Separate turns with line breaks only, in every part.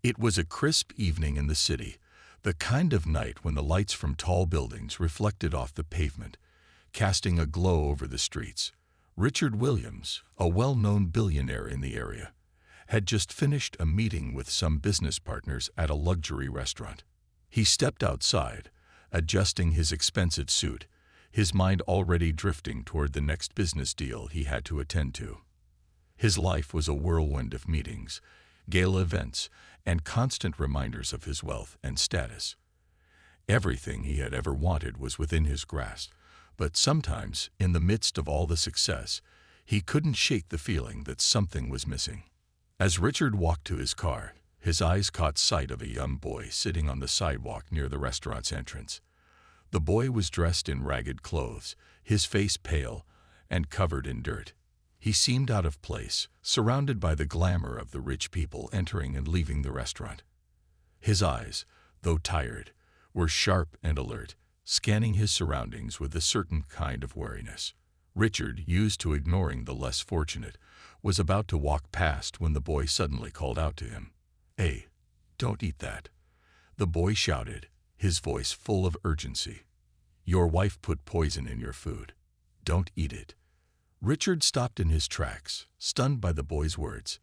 It was a crisp evening in the city, the kind of night when the lights from tall buildings reflected off the pavement, casting a glow over the streets. Richard Williams, a well-known billionaire in the area, had just finished a meeting with some business partners at a luxury restaurant. He stepped outside, adjusting his expensive suit, his mind already drifting toward the next business deal he had to attend to. His life was a whirlwind of meetings, gala events, and constant reminders of his wealth and status. Everything he had ever wanted was within his grasp, but sometimes, in the midst of all the success, he couldn't shake the feeling that something was missing. As Richard walked to his car, his eyes caught sight of a young boy sitting on the sidewalk near the restaurant's entrance. The boy was dressed in ragged clothes, his face pale and covered in dirt. He seemed out of place, surrounded by the glamour of the rich people entering and leaving the restaurant. His eyes, though tired, were sharp and alert, scanning his surroundings with a certain kind of wariness. Richard, used to ignoring the less fortunate, was about to walk past when the boy suddenly called out to him. "Hey, don't eat that," the boy shouted, his voice full of urgency. "Your wife put poison in your food. Don't eat it." Richard stopped in his tracks, stunned by the boy's words.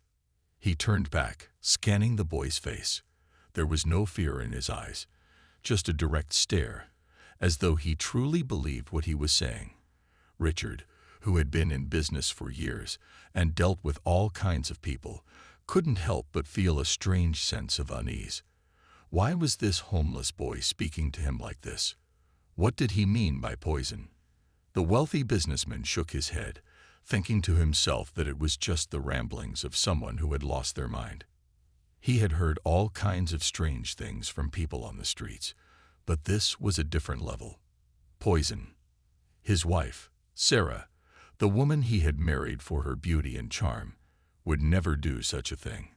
He turned back, scanning the boy's face. There was no fear in his eyes, just a direct stare, as though he truly believed what he was saying. Richard, who had been in business for years and dealt with all kinds of people, couldn't help but feel a strange sense of unease. Why was this homeless boy speaking to him like this? What did he mean by poison? The wealthy businessman shook his head, thinking to himself that it was just the ramblings of someone who had lost their mind. He had heard all kinds of strange things from people on the streets, but this was a different level. Poison. His wife, Sarah, the woman he had married for her beauty and charm, would never do such a thing.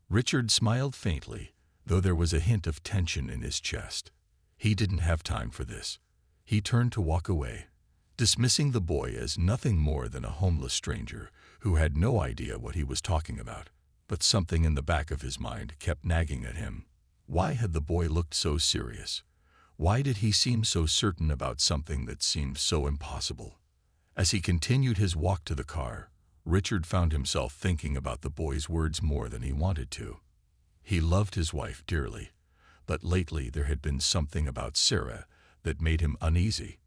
Richard smiled faintly, though there was a hint of tension in his chest. He didn't have time for this. He turned to walk away, dismissing the boy as nothing more than a homeless stranger who had no idea what he was talking about. But something in the back of his mind kept nagging at him. Why had the boy looked so serious? Why did he seem so certain about something that seemed so impossible? As he continued his walk to the car, Richard found himself thinking about the boy's words more than he wanted to. He loved his wife dearly, but lately there had been something about Sarah that made him uneasy.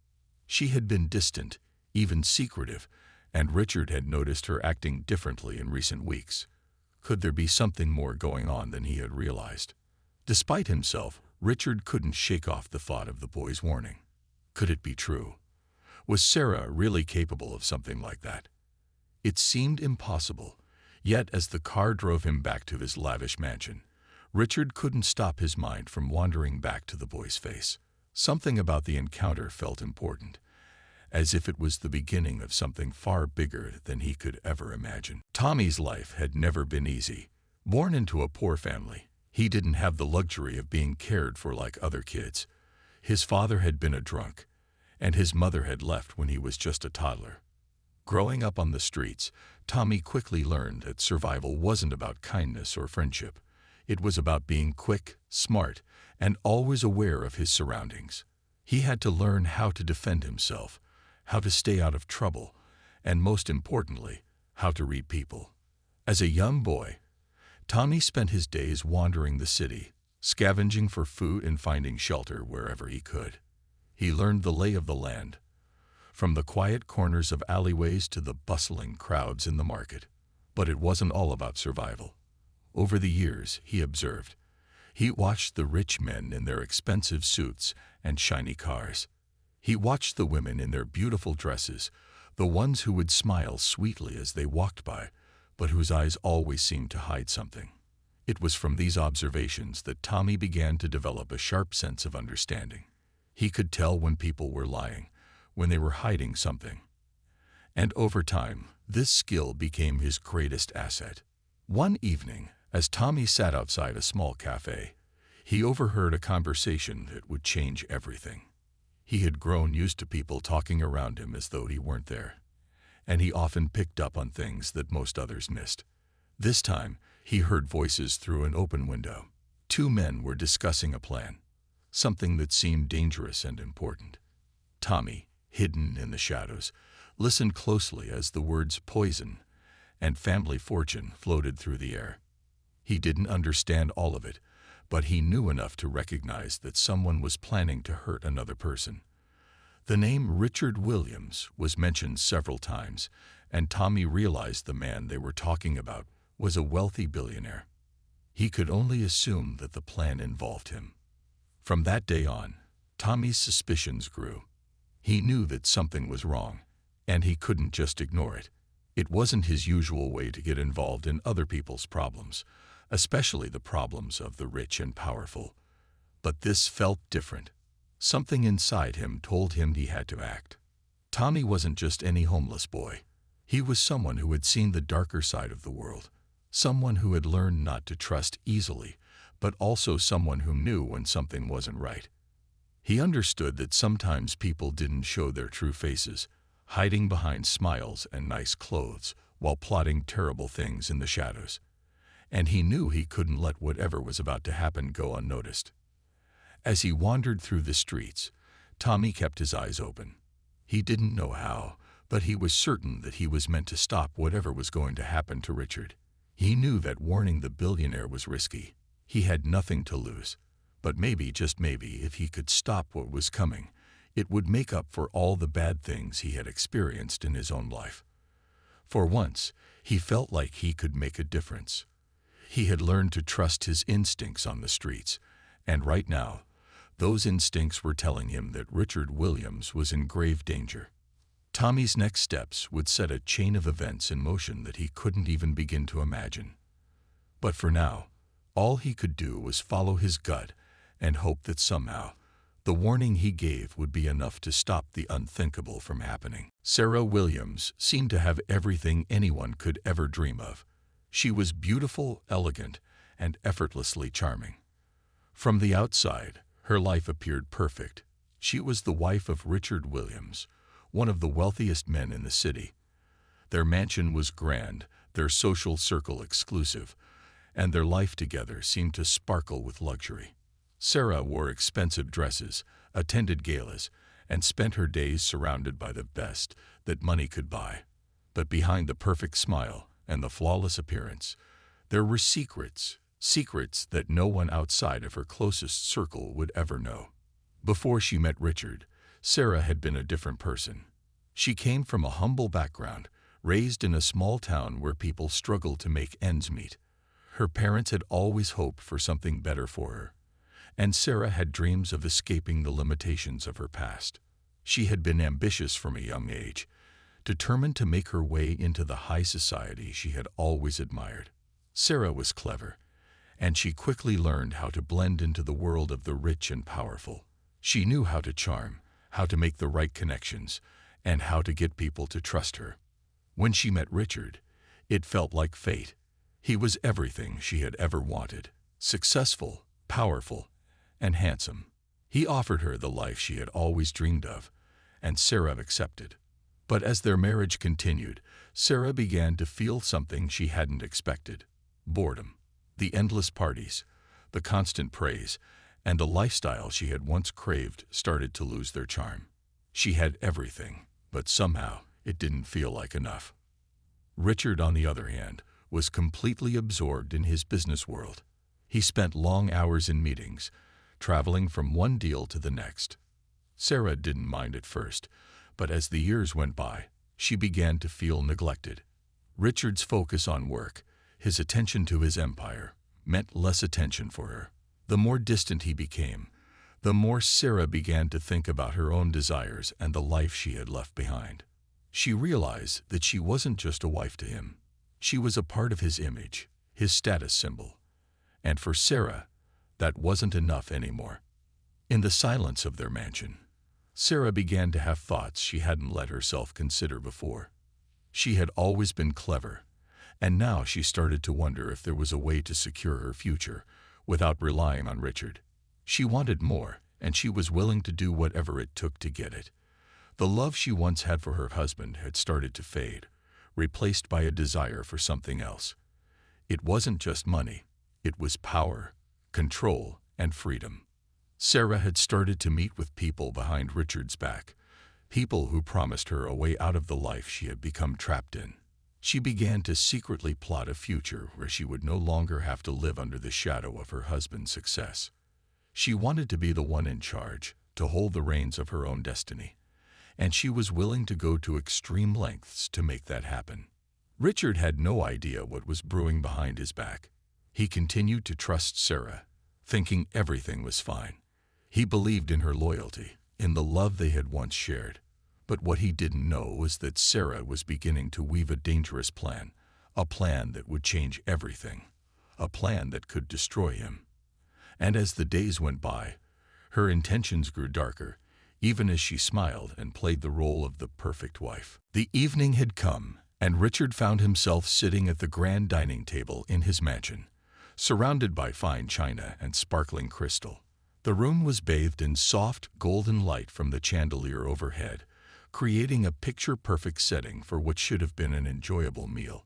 She had been distant, even secretive, and Richard had noticed her acting differently in recent weeks. Could there be something more going on than he had realized? Despite himself, Richard couldn't shake off the thought of the boy's warning. Could it be true? Was Sarah really capable of something like that? It seemed impossible, yet as the car drove him back to his lavish mansion, Richard couldn't stop his mind from wandering back to the boy's face. Something about the encounter felt important, as if it was the beginning of something far bigger than he could ever imagine. Tommy's life had never been easy. Born into a poor family, he didn't have the luxury of being cared for like other kids. His father had been a drunk, and his mother had left when he was just a toddler. Growing up on the streets, Tommy quickly learned that survival wasn't about kindness or friendship. It was about being quick, smart, and always aware of his surroundings. He had to learn how to defend himself, how to stay out of trouble, and most importantly, how to read people. As a young boy, Tommy spent his days wandering the city, scavenging for food and finding shelter wherever he could. He learned the lay of the land, from the quiet corners of alleyways to the bustling crowds in the market. But it wasn't all about survival. Over the years, he observed, he watched the rich men in their expensive suits and shiny cars. He watched the women in their beautiful dresses, the ones who would smile sweetly as they walked by, but whose eyes always seemed to hide something. It was from these observations that Tommy began to develop a sharp sense of understanding. He could tell when people were lying, when they were hiding something. And over time, this skill became his greatest asset. One evening, as Tommy sat outside a small cafe, he overheard a conversation that would change everything. He had grown used to people talking around him as though he weren't there, and he often picked up on things that most others missed. This time, he heard voices through an open window. Two men were discussing a plan, something that seemed dangerous and important. Tommy, hidden in the shadows, listened closely as the words poison and family fortune floated through the air. He didn't understand all of it, but he knew enough to recognize that someone was planning to hurt another person. The name Richard Williams was mentioned several times, and Tommy realized the man they were talking about was a wealthy billionaire. He could only assume that the plan involved him. From that day on, Tommy's suspicions grew. He knew that something was wrong, and he couldn't just ignore it. It wasn't his usual way to get involved in other people's problems, especially the problems of the rich and powerful. But this felt different. Something inside him told him he had to act. Tommy wasn't just any homeless boy. He was someone who had seen the darker side of the world, someone who had learned not to trust easily, but also someone who knew when something wasn't right. He understood that sometimes people didn't show their true faces, hiding behind smiles and nice clothes while plotting terrible things in the shadows. And he knew he couldn't let whatever was about to happen go unnoticed. As he wandered through the streets, Tommy kept his eyes open. He didn't know how, but he was certain that he was meant to stop whatever was going to happen to Richard. He knew that warning the billionaire was risky. He had nothing to lose. But maybe, just maybe, if he could stop what was coming, it would make up for all the bad things he had experienced in his own life. For once, he felt like he could make a difference. He had learned to trust his instincts on the streets, and right now, those instincts were telling him that Richard Williams was in grave danger. Tommy's next steps would set a chain of events in motion that he couldn't even begin to imagine. But for now, all he could do was follow his gut and hope that somehow the warning he gave would be enough to stop the unthinkable from happening. Sarah Williams seemed to have everything anyone could ever dream of. She was beautiful, elegant, and effortlessly charming. From the outside, her life appeared perfect. She was the wife of Richard Williams, one of the wealthiest men in the city. Their mansion was grand, their social circle exclusive, and their life together seemed to sparkle with luxury. Sarah wore expensive dresses, attended galas, and spent her days surrounded by the best that money could buy. But behind the perfect smile and the flawless appearance, there were secrets that no one outside of her closest circle would ever know. Before she met Richard, Sarah had been a different person. She came from a humble background, raised in a small town where people struggled to make ends meet. Her parents had always hoped for something better for her, and Sarah had dreams of escaping the limitations of her past. She had been ambitious from a young age, determined to make her way into the high society she had always admired. Sarah was clever, and she quickly learned how to blend into the world of the rich and powerful. She knew how to charm, how to make the right connections, and how to get people to trust her. When she met Richard, it felt like fate. He was everything she had ever wanted: successful, powerful, and handsome. He offered her the life she had always dreamed of, and Sarah accepted. But as their marriage continued, Sarah began to feel something she hadn't expected: boredom. The endless parties, the constant praise, and the lifestyle she had once craved started to lose their charm. She had everything, but somehow it didn't feel like enough. Richard, on the other hand, was completely absorbed in his business world. He spent long hours in meetings, traveling from one deal to the next. Sarah didn't mind at first, but as the years went by, she began to feel neglected. Richard's focus on work, his attention to his empire, meant less attention for her. The more distant he became, the more Sarah began to think about her own desires and the life she had left behind. She realized that she wasn't just a wife to him. She was a part of his image, his status symbol. And for Sarah, that wasn't enough anymore. In the silence of their mansion, Sarah began to have thoughts she hadn't let herself consider before. She had always been clever, and now she started to wonder if there was a way to secure her future without relying on Richard. She wanted more, and she was willing to do whatever it took to get it. The love she once had for her husband had started to fade, replaced by a desire for something else. It wasn't just money. It was power, control, and freedom. Sarah had started to meet with people behind Richard's back, people who promised her a way out of the life she had become trapped in. She began to secretly plot a future where she would no longer have to live under the shadow of her husband's success. She wanted to be the one in charge, to hold the reins of her own destiny, and she was willing to go to extreme lengths to make that happen. Richard had no idea what was brewing behind his back. He continued to trust Sarah, thinking everything was fine. He believed in her loyalty, in the love they had once shared. But what he didn't know was that Sarah was beginning to weave a dangerous plan, a plan that would change everything, a plan that could destroy him. And as the days went by, her intentions grew darker, even as she smiled and played the role of the perfect wife. The evening had come, and Richard found himself sitting at the grand dining table in his mansion, surrounded by fine china and sparkling crystal. The room was bathed in soft, golden light from the chandelier overhead, creating a picture-perfect setting for what should have been an enjoyable meal.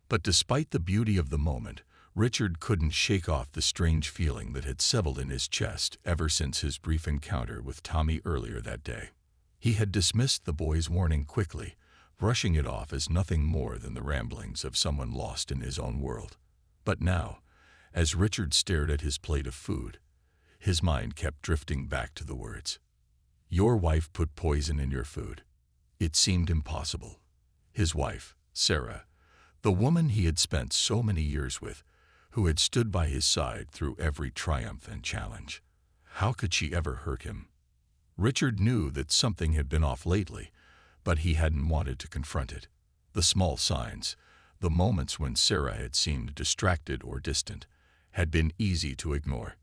But despite the beauty of the moment, Richard couldn't shake off the strange feeling that had settled in his chest ever since his brief encounter with Tommy earlier that day. He had dismissed the boy's warning quickly, brushing it off as nothing more than the ramblings of someone lost in his own world. But now, as Richard stared at his plate of food, his mind kept drifting back to the words, "Your wife put poison in your food." It seemed impossible. His wife, Sarah, the woman he had spent so many years with, who had stood by his side through every triumph and challenge. How could she ever hurt him? Richard knew that something had been off lately, but he hadn't wanted to confront it. The small signs, the moments when Sarah had seemed distracted or distant, had been easy to ignore.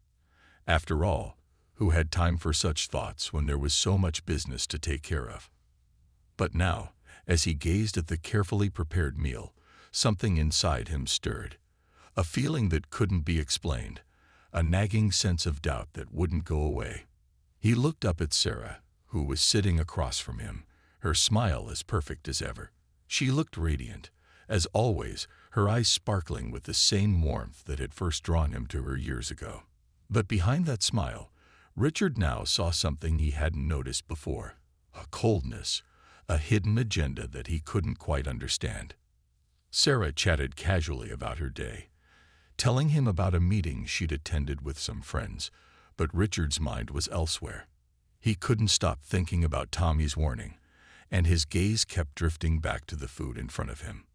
After all, who had time for such thoughts when there was so much business to take care of? But now, as he gazed at the carefully prepared meal, something inside him stirred. A feeling that couldn't be explained, a nagging sense of doubt that wouldn't go away. He looked up at Sarah, who was sitting across from him, her smile as perfect as ever. She looked radiant, as always, her eyes sparkling with the same warmth that had first drawn him to her years ago. But behind that smile, Richard now saw something he hadn't noticed before, a coldness, a hidden agenda that he couldn't quite understand. Sarah chatted casually about her day, telling him about a meeting she'd attended with some friends, but Richard's mind was elsewhere. He couldn't stop thinking about Tommy's warning, and his gaze kept drifting back to the food in front of him.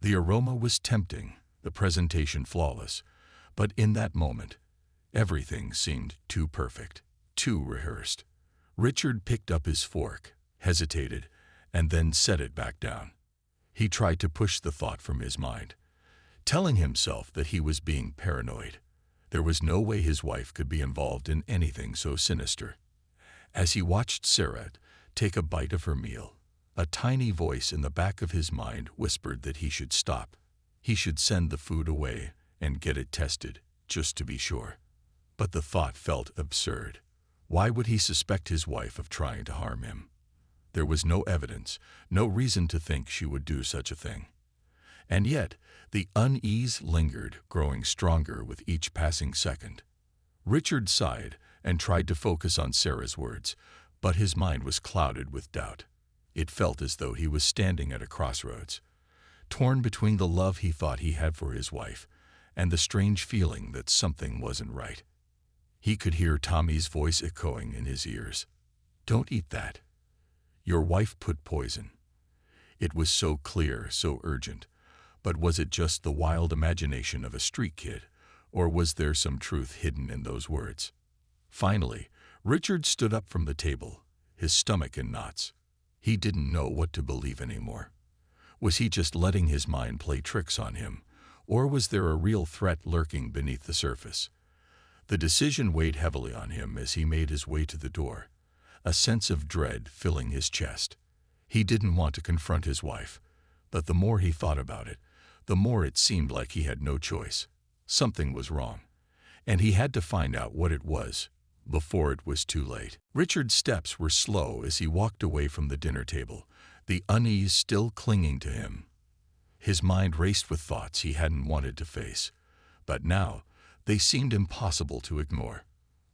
The aroma was tempting, the presentation flawless, but in that moment, everything seemed too perfect, too rehearsed. Richard picked up his fork, hesitated, and then set it back down. He tried to push the thought from his mind, telling himself that he was being paranoid. There was no way his wife could be involved in anything so sinister. As he watched Sarah take a bite of her meal, a tiny voice in the back of his mind whispered that he should stop. He should send the food away and get it tested, just to be sure. But the thought felt absurd. Why would he suspect his wife of trying to harm him? There was no evidence, no reason to think she would do such a thing. And yet, the unease lingered, growing stronger with each passing second. Richard sighed and tried to focus on Sarah's words, but his mind was clouded with doubt. It felt as though he was standing at a crossroads, torn between the love he thought he had for his wife and the strange feeling that something wasn't right. He could hear Tommy's voice echoing in his ears. "Don't eat that. Your wife put poison." It was so clear, so urgent. But was it just the wild imagination of a street kid, or was there some truth hidden in those words? Finally, Richard stood up from the table, his stomach in knots. He didn't know what to believe anymore. Was he just letting his mind play tricks on him, or was there a real threat lurking beneath the surface? The decision weighed heavily on him as he made his way to the door, a sense of dread filling his chest. He didn't want to confront his wife, but the more he thought about it, the more it seemed like he had no choice. Something was wrong, and he had to find out what it was before it was too late. Richard's steps were slow as he walked away from the dinner table, the unease still clinging to him. His mind raced with thoughts he hadn't wanted to face, but now They seemed impossible to ignore.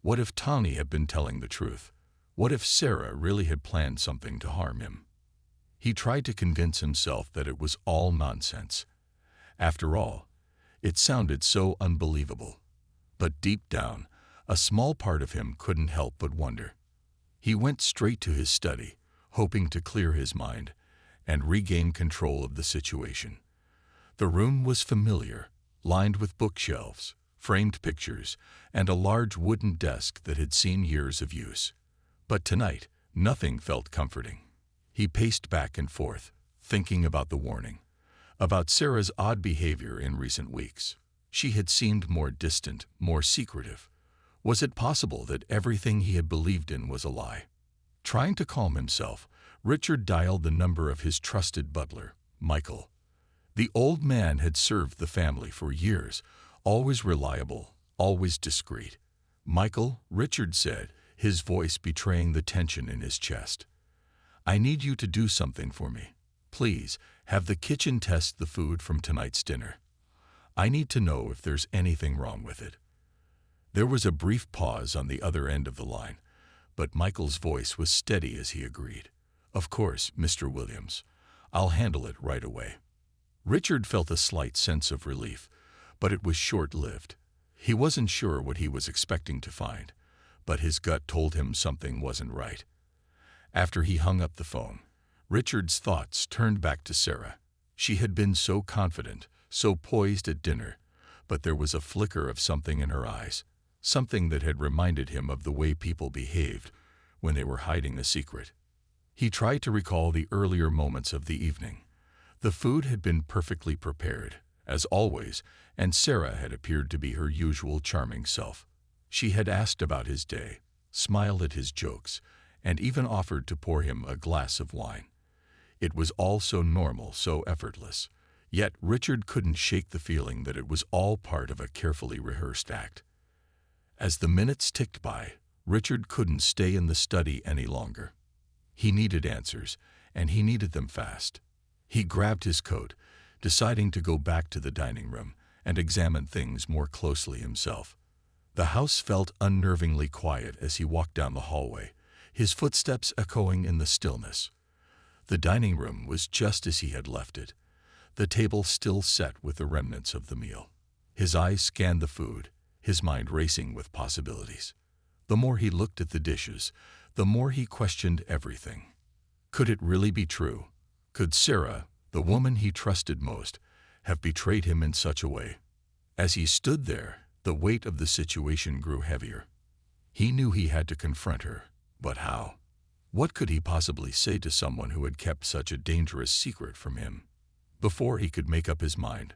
What if Tommy had been telling the truth? What if Sarah really had planned something to harm him? He tried to convince himself that it was all nonsense. After all, it sounded so unbelievable. But deep down, a small part of him couldn't help but wonder. He went straight to his study, hoping to clear his mind and regain control of the situation. The room was familiar, lined with bookshelves, framed pictures, and a large wooden desk that had seen years of use. But tonight, nothing felt comforting. He paced back and forth, thinking about the warning, about Sarah's odd behavior in recent weeks. She had seemed more distant, more secretive. Was it possible that everything he had believed in was a lie? Trying to calm himself, Richard dialed the number of his trusted butler, Michael. The old man had served the family for years, always reliable, always discreet. "Michael," Richard said, his voice betraying the tension in his chest. "I need you to do something for me. Please, have the kitchen test the food from tonight's dinner. I need to know if there's anything wrong with it." There was a brief pause on the other end of the line, but Michael's voice was steady as he agreed. "Of course, Mr. Williams. I'll handle it right away." Richard felt a slight sense of relief, but it was short-lived. He wasn't sure what he was expecting to find, but his gut told him something wasn't right. After he hung up the phone, Richard's thoughts turned back to Sarah. She had been so confident, so poised at dinner, but there was a flicker of something in her eyes, something that had reminded him of the way people behaved when they were hiding a secret. He tried to recall the earlier moments of the evening. The food had been perfectly prepared, as always, and Sarah had appeared to be her usual charming self. She had asked about his day, smiled at his jokes, and even offered to pour him a glass of wine. It was all so normal, so effortless. Yet Richard couldn't shake the feeling that it was all part of a carefully rehearsed act. As the minutes ticked by, Richard couldn't stay in the study any longer. He needed answers, and he needed them fast. He grabbed his coat, deciding to go back to the dining room and examine things more closely himself. The house felt unnervingly quiet as he walked down the hallway, his footsteps echoing in the stillness. The dining room was just as he had left it, the table still set with the remnants of the meal. His eyes scanned the food, his mind racing with possibilities. The more he looked at the dishes, the more he questioned everything. Could it really be true? Could Sarah, the woman he trusted most, have betrayed him in such a way? As he stood there, the weight of the situation grew heavier. He knew he had to confront her, but how? What could he possibly say to someone who had kept such a dangerous secret from him? Before he could make up his mind,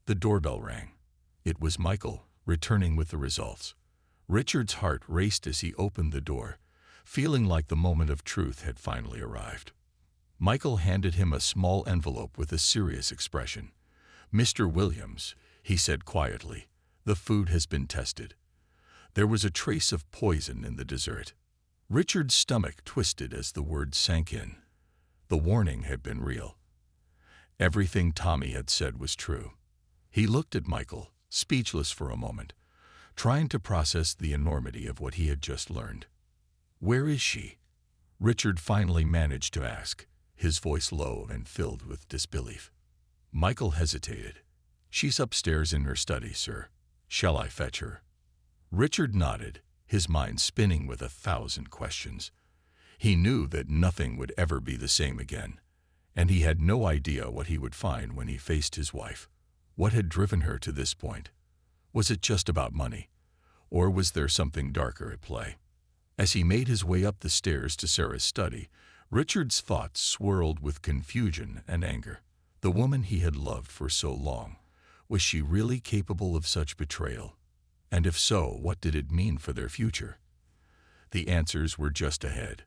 the doorbell rang. It was Michael, returning with the results. Richard's heart raced as he opened the door, feeling like the moment of truth had finally arrived. Michael handed him a small envelope with a serious expression. "Mr. Williams," he said quietly, "the food has been tested. There was a trace of poison in the dessert." Richard's stomach twisted as the words sank in. The warning had been real. Everything Tommy had said was true. He looked at Michael, speechless for a moment, trying to process the enormity of what he had just learned. "Where is she?" Richard finally managed to ask, his voice low and filled with disbelief. Michael hesitated. "She's upstairs in her study, sir. Shall I fetch her?" Richard nodded, his mind spinning with 1,000 questions. He knew that nothing would ever be the same again, and he had no idea what he would find when he faced his wife. What had driven her to this point? Was it just about money, or was there something darker at play? As he made his way up the stairs to Sarah's study, Richard's thoughts swirled with confusion and anger. The woman he had loved for so long, was she really capable of such betrayal? And if so, what did it mean for their future? The answers were just ahead,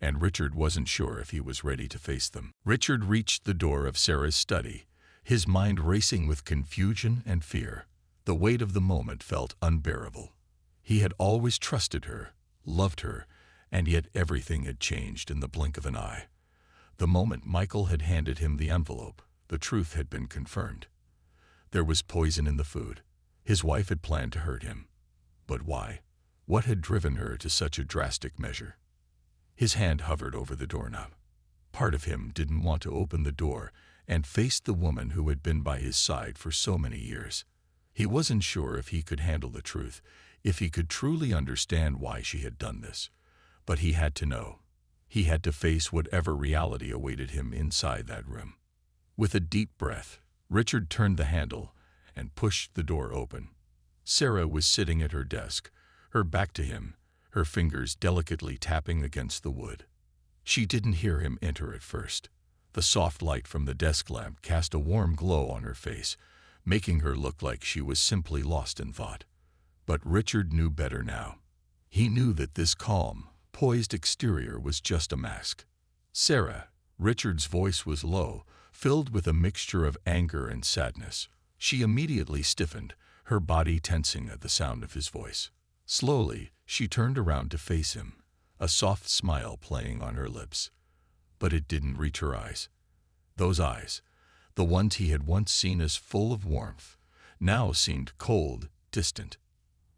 and Richard wasn't sure if he was ready to face them. Richard reached the door of Sarah's study, his mind racing with confusion and fear. The weight of the moment felt unbearable. He had always trusted her, loved her, and yet everything had changed in the blink of an eye. The moment Michael had handed him the envelope, the truth had been confirmed. There was poison in the food. His wife had planned to hurt him. But why? What had driven her to such a drastic measure? His hand hovered over the doorknob. Part of him didn't want to open the door and face the woman who had been by his side for so many years. He wasn't sure if he could handle the truth, if he could truly understand why she had done this. But he had to know. He had to face whatever reality awaited him inside that room. With a deep breath, Richard turned the handle and pushed the door open. Sarah was sitting at her desk, her back to him, her fingers delicately tapping against the wood. She didn't hear him enter at first. The soft light from the desk lamp cast a warm glow on her face, making her look like she was simply lost in thought. But Richard knew better now. He knew that this calm, poised exterior was just a mask. "Sarah," Richard's voice was low, filled with a mixture of anger and sadness. She immediately stiffened, her body tensing at the sound of his voice. Slowly, she turned around to face him, a soft smile playing on her lips. But it didn't reach her eyes. Those eyes, the ones he had once seen as full of warmth, now seemed cold, distant.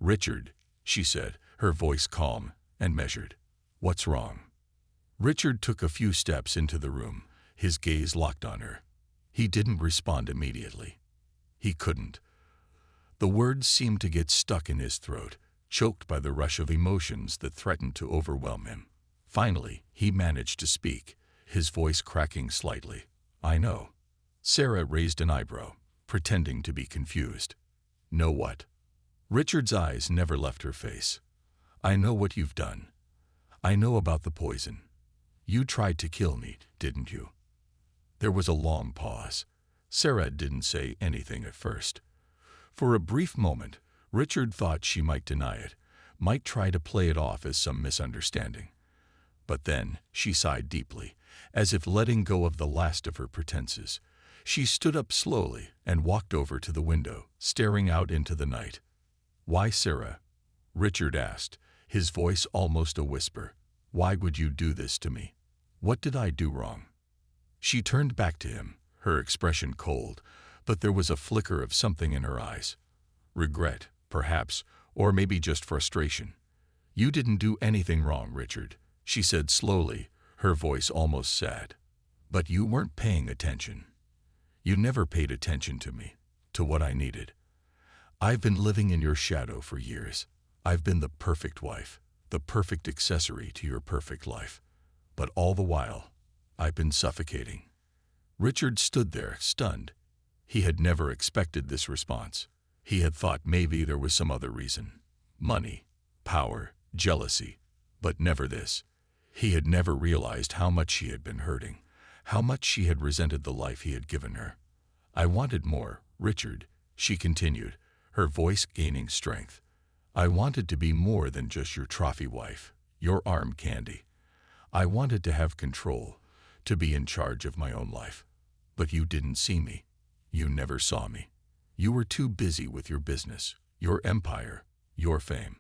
"Richard," she said, her voice calm and measured. "What's wrong?" Richard took a few steps into the room, his gaze locked on her. He didn't respond immediately. He couldn't. The words seemed to get stuck in his throat, choked by the rush of emotions that threatened to overwhelm him. Finally, he managed to speak, his voice cracking slightly. "I know." Sarah raised an eyebrow, pretending to be confused. "Know what?" Richard's eyes never left her face. "I know what you've done. I know about the poison. You tried to kill me, didn't you?" There was a long pause. Sarah didn't say anything at first. For a brief moment, Richard thought she might deny it, might try to play it off as some misunderstanding. But then she sighed deeply, as if letting go of the last of her pretenses. She stood up slowly and walked over to the window, staring out into the night. "Why, Sarah?" Richard asked, his voice almost a whisper. "Why would you do this to me? What did I do wrong?" She turned back to him, her expression cold, but there was a flicker of something in her eyes. Regret, perhaps, or maybe just frustration. "You didn't do anything wrong, Richard," she said slowly, her voice almost sad. "But you weren't paying attention. You never paid attention to me, to what I needed. I've been living in your shadow for years. I've been the perfect wife, the perfect accessory to your perfect life. But all the while, I've been suffocating." Richard stood there, stunned. He had never expected this response. He had thought maybe there was some other reason. Money, power, jealousy, but never this. He had never realized how much she had been hurting, how much she had resented the life he had given her. "I wanted more, Richard," she continued, her voice gaining strength. "I wanted to be more than just your trophy wife, your arm candy. I wanted to have control, to be in charge of my own life. But you didn't see me. You never saw me. You were too busy with your business, your empire, your fame."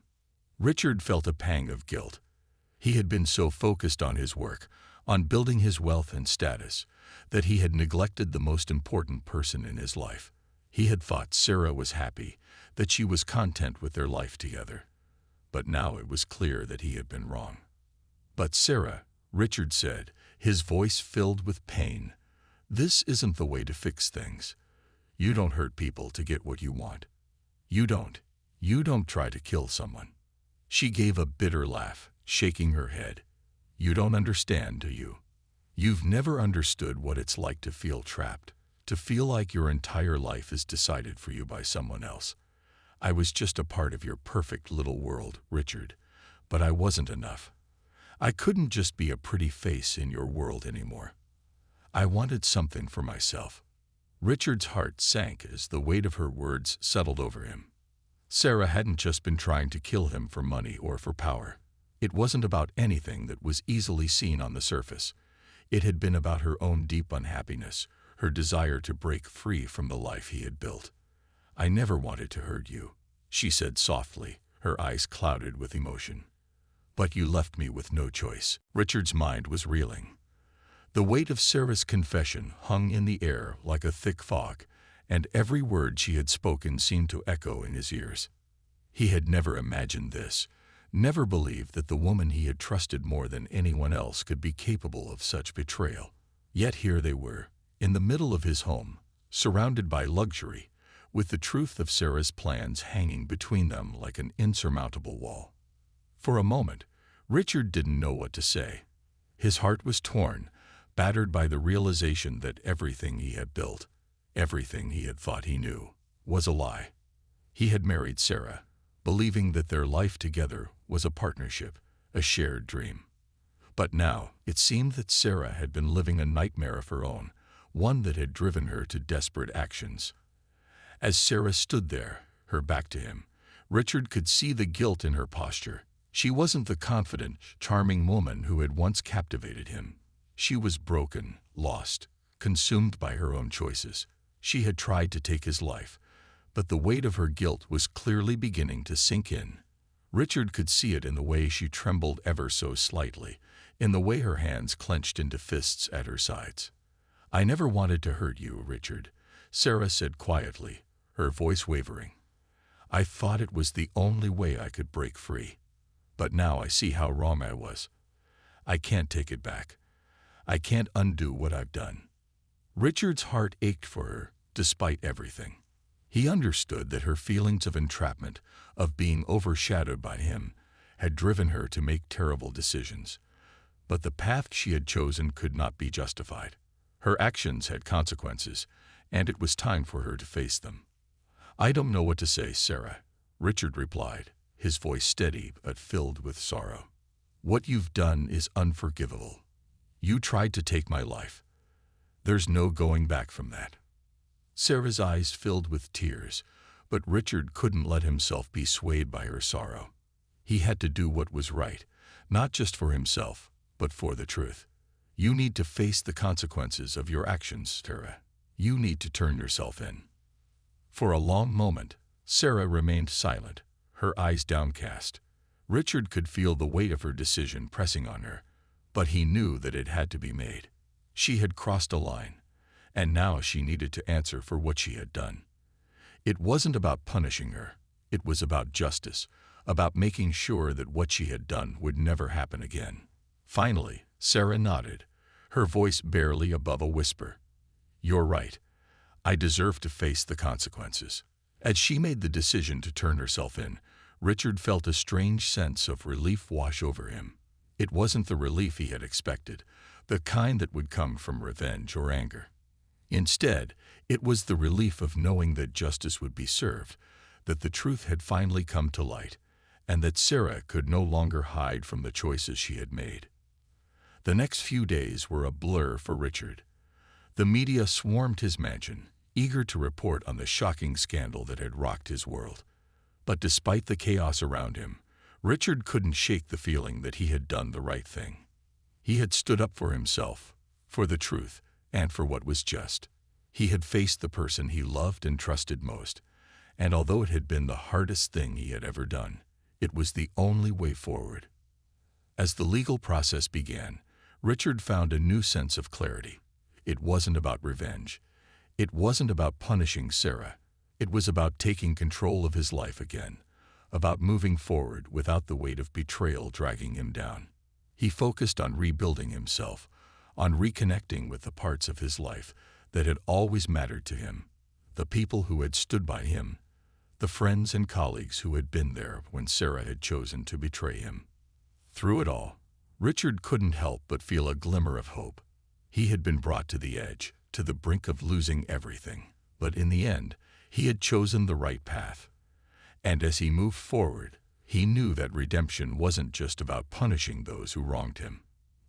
Richard felt a pang of guilt. He had been so focused on his work, on building his wealth and status, that he had neglected the most important person in his life. He had thought Sarah was happy, that she was content with their life together. But now it was clear that he had been wrong. "But Sarah," Richard said, his voice filled with pain, "this isn't the way to fix things. You don't hurt people to get what you want. You don't try to kill someone." She gave a bitter laugh, shaking her head. "You don't understand, do you? You've never understood what it's like to feel trapped, to feel like your entire life is decided for you by someone else. I was just a part of your perfect little world, Richard, but I wasn't enough. I couldn't just be a pretty face in your world anymore. I wanted something for myself." Richard's heart sank as the weight of her words settled over him. Sarah hadn't just been trying to kill him for money or for power. It wasn't about anything that was easily seen on the surface. It had been about her own deep unhappiness, her desire to break free from the life he had built. "I never wanted to hurt you," she said softly, her eyes clouded with emotion. "But you left me with no choice." Richard's mind was reeling. The weight of Sarah's confession hung in the air like a thick fog, and every word she had spoken seemed to echo in his ears. He had never imagined this, never believed that the woman he had trusted more than anyone else could be capable of such betrayal. Yet here they were, in the middle of his home, surrounded by luxury, with the truth of Sarah's plans hanging between them like an insurmountable wall. For a moment, Richard didn't know what to say. His heart was torn, battered by the realization that everything he had built, everything he had thought he knew, was a lie. He had married Sarah, believing that their life together was a partnership, a shared dream. But now it seemed that Sarah had been living a nightmare of her own, one that had driven her to desperate actions. As Sarah stood there, her back to him, Richard could see the guilt in her posture. She wasn't the confident, charming woman who had once captivated him. She was broken, lost, consumed by her own choices. She had tried to take his life, but the weight of her guilt was clearly beginning to sink in. Richard could see it in the way she trembled ever so slightly, in the way her hands clenched into fists at her sides. "I never wanted to hurt you, Richard," Sarah said quietly, her voice wavering. "I thought it was the only way I could break free. But now I see how wrong I was. I can't take it back. I can't undo what I've done." Richard's heart ached for her, despite everything. He understood that her feelings of entrapment, of being overshadowed by him, had driven her to make terrible decisions. But the path she had chosen could not be justified. Her actions had consequences, and it was time for her to face them. "I don't know what to say, Sarah," Richard replied, his voice steady but filled with sorrow. "What you've done is unforgivable. You tried to take my life. There's no going back from that." Sarah's eyes filled with tears, but Richard couldn't let himself be swayed by her sorrow. He had to do what was right, not just for himself, but for the truth. "You need to face the consequences of your actions, Sarah. You need to turn yourself in." For a long moment, Sarah remained silent, her eyes downcast. Richard could feel the weight of her decision pressing on her, but he knew that it had to be made. She had crossed a line, and now she needed to answer for what she had done. It wasn't about punishing her. It was about justice, about making sure that what she had done would never happen again. Finally, Sarah nodded, her voice barely above a whisper. "You're right. I deserve to face the consequences." As she made the decision to turn herself in, Richard felt a strange sense of relief wash over him. It wasn't the relief he had expected, the kind that would come from revenge or anger. Instead, it was the relief of knowing that justice would be served, that the truth had finally come to light, and that Sarah could no longer hide from the choices she had made. The next few days were a blur for Richard. The media swarmed his mansion, eager to report on the shocking scandal that had rocked his world. But despite the chaos around him, Richard couldn't shake the feeling that he had done the right thing. He had stood up for himself, for the truth, and for what was just. He had faced the person he loved and trusted most, and although it had been the hardest thing he had ever done, it was the only way forward. As the legal process began, Richard found a new sense of clarity. It wasn't about revenge. It wasn't about punishing Sarah. It was about taking control of his life again, about moving forward without the weight of betrayal dragging him down. He focused on rebuilding himself, on reconnecting with the parts of his life that had always mattered to him, the people who had stood by him, the friends and colleagues who had been there when Sarah had chosen to betray him. Through it all, Richard couldn't help but feel a glimmer of hope. He had been brought to the edge, to the brink of losing everything, but in the end, he had chosen the right path. And as he moved forward, he knew that redemption wasn't just about punishing those who wronged him.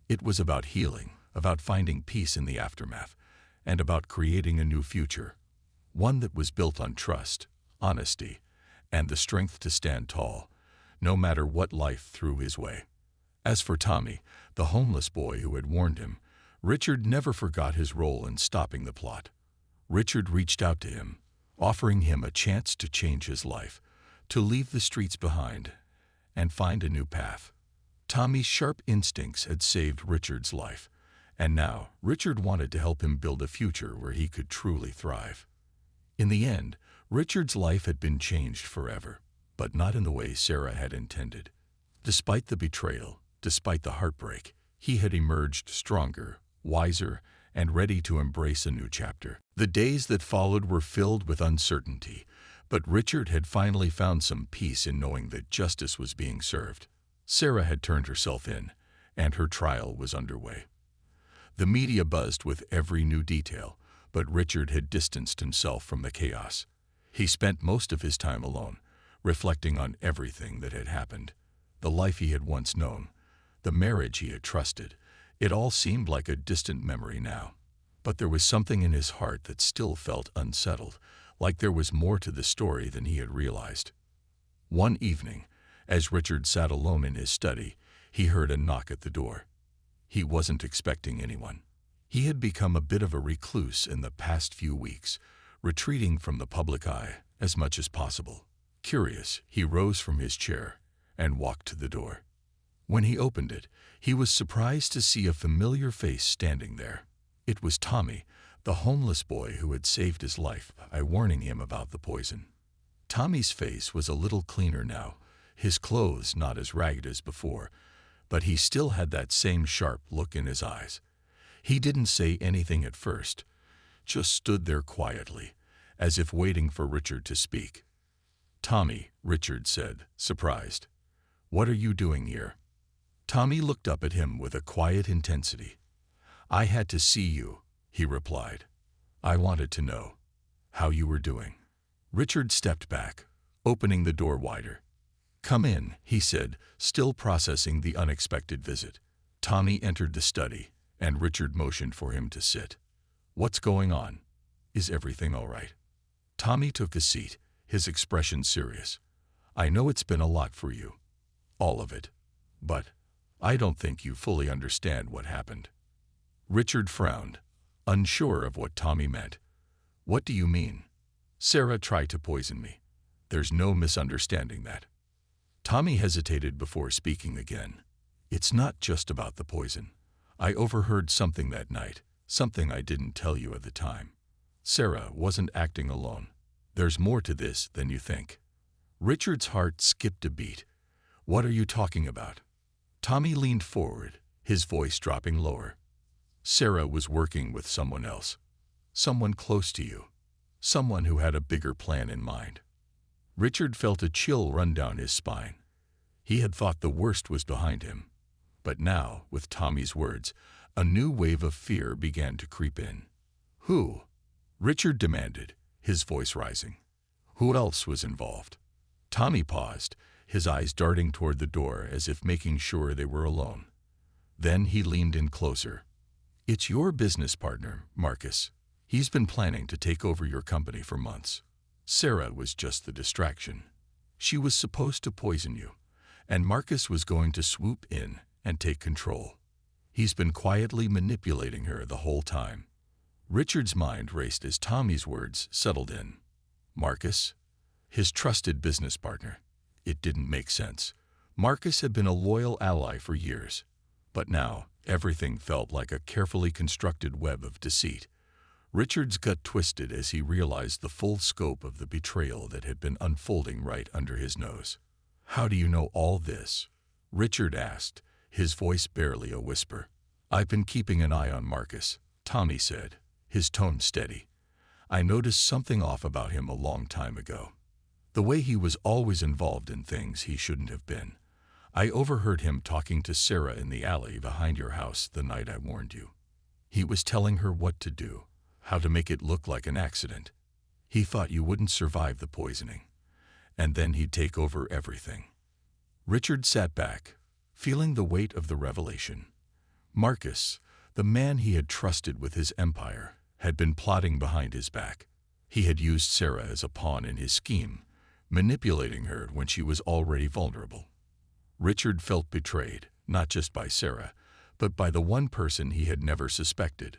It was about healing, about finding peace in the aftermath, and about creating a new future, one that was built on trust, honesty, and the strength to stand tall, no matter what life threw his way. As for Tommy, the homeless boy who had warned him, Richard never forgot his role in stopping the plot. Richard reached out to him, offering him a chance to change his life, to leave the streets behind, and find a new path. Tommy's sharp instincts had saved Richard's life, and now Richard wanted to help him build a future where he could truly thrive. In the end, Richard's life had been changed forever, but not in the way Sarah had intended. Despite the betrayal, despite the heartbreak, he had emerged stronger, wiser, and ready to embrace a new chapter. The days that followed were filled with uncertainty, but Richard had finally found some peace in knowing that justice was being served. Sarah had turned herself in, and her trial was underway. The media buzzed with every new detail, but Richard had distanced himself from the chaos. He spent most of his time alone, reflecting on everything that had happened. The life he had once known, the marriage he had trusted, it all seemed like a distant memory now. But there was something in his heart that still felt unsettled, like there was more to the story than he had realized. One evening, as Richard sat alone in his study, he heard a knock at the door. He wasn't expecting anyone. He had become a bit of a recluse in the past few weeks, retreating from the public eye as much as possible. Curious, he rose from his chair and walked to the door. When he opened it, he was surprised to see a familiar face standing there. It was Tommy, the homeless boy who had saved his life by warning him about the poison. Tommy's face was a little cleaner now, his clothes not as ragged as before, but he still had that same sharp look in his eyes. He didn't say anything at first, just stood there quietly, as if waiting for Richard to speak. "Tommy," Richard said, surprised. "What are you doing here?" Tommy looked up at him with a quiet intensity. "I had to see you," he replied. "I wanted to know how you were doing." Richard stepped back, opening the door wider. "Come in," he said, still processing the unexpected visit. Tommy entered the study, and Richard motioned for him to sit. "What's going on? Is everything all right?" Tommy took a seat, his expression serious. "I know it's been a lot for you. All of it. But I don't think you fully understand what happened." Richard frowned, unsure of what Tommy meant. "What do you mean?" "Sarah tried to poison me. There's no misunderstanding that." Tommy hesitated before speaking again. "It's not just about the poison. I overheard something that night, something I didn't tell you at the time. Sarah wasn't acting alone. There's more to this than you think." Richard's heart skipped a beat. "What are you talking about?" Tommy leaned forward, his voice dropping lower. "Sarah was working with someone else. Someone close to you. Someone who had a bigger plan in mind." Richard felt a chill run down his spine. He had thought the worst was behind him. But now, with Tommy's words, a new wave of fear began to creep in. "Who?" Richard demanded, his voice rising. "Who else was involved?" Tommy paused, his eyes darting toward the door as if making sure they were alone. Then he leaned in closer. "It's your business partner, Marcus. He's been planning to take over your company for months. Sarah was just the distraction. She was supposed to poison you, and Marcus was going to swoop in and take control. He's been quietly manipulating her the whole time." Richard's mind raced as Tommy's words settled in. Marcus? His trusted business partner. It didn't make sense. Marcus had been a loyal ally for years. But now, everything felt like a carefully constructed web of deceit. Richard's gut twisted as he realized the full scope of the betrayal that had been unfolding right under his nose. "How do you know all this?" Richard asked, his voice barely a whisper. "I've been keeping an eye on Marcus," Tommy said, his tone steady. "I noticed something off about him a long time ago. The way he was always involved in things he shouldn't have been. I overheard him talking to Sarah in the alley behind your house the night I warned you. He was telling her what to do, how to make it look like an accident. He thought you wouldn't survive the poisoning, and then he'd take over everything." Richard sat back, feeling the weight of the revelation. Marcus, the man he had trusted with his empire, had been plotting behind his back. He had used Sarah as a pawn in his scheme, manipulating her when she was already vulnerable. Richard felt betrayed, not just by Sarah, but by the one person he had never suspected.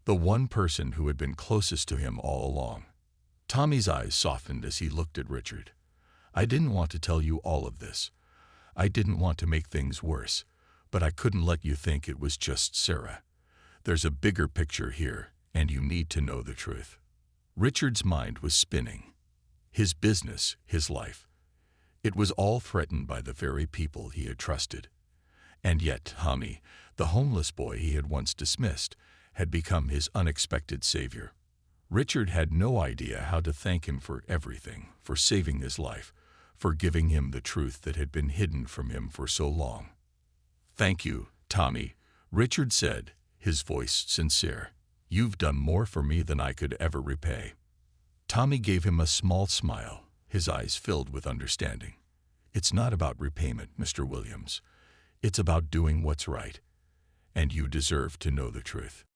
The one person who had been closest to him all along. Tommy's eyes softened as he looked at Richard. "I didn't want to tell you all of this. I didn't want to make things worse, but I couldn't let you think it was just Sarah. There's a bigger picture here, and you need to know the truth." Richard's mind was spinning. His business, his life. It was all threatened by the very people he had trusted. And yet Tommy, the homeless boy he had once dismissed, had become his unexpected savior. Richard had no idea how to thank him for everything, for saving his life, for giving him the truth that had been hidden from him for so long. "Thank you, Tommy," Richard said, his voice sincere. "You've done more for me than I could ever repay." Tommy gave him a small smile, his eyes filled with understanding. "It's not about repayment, Mr. Williams. It's about doing what's right. And you deserve to know the truth."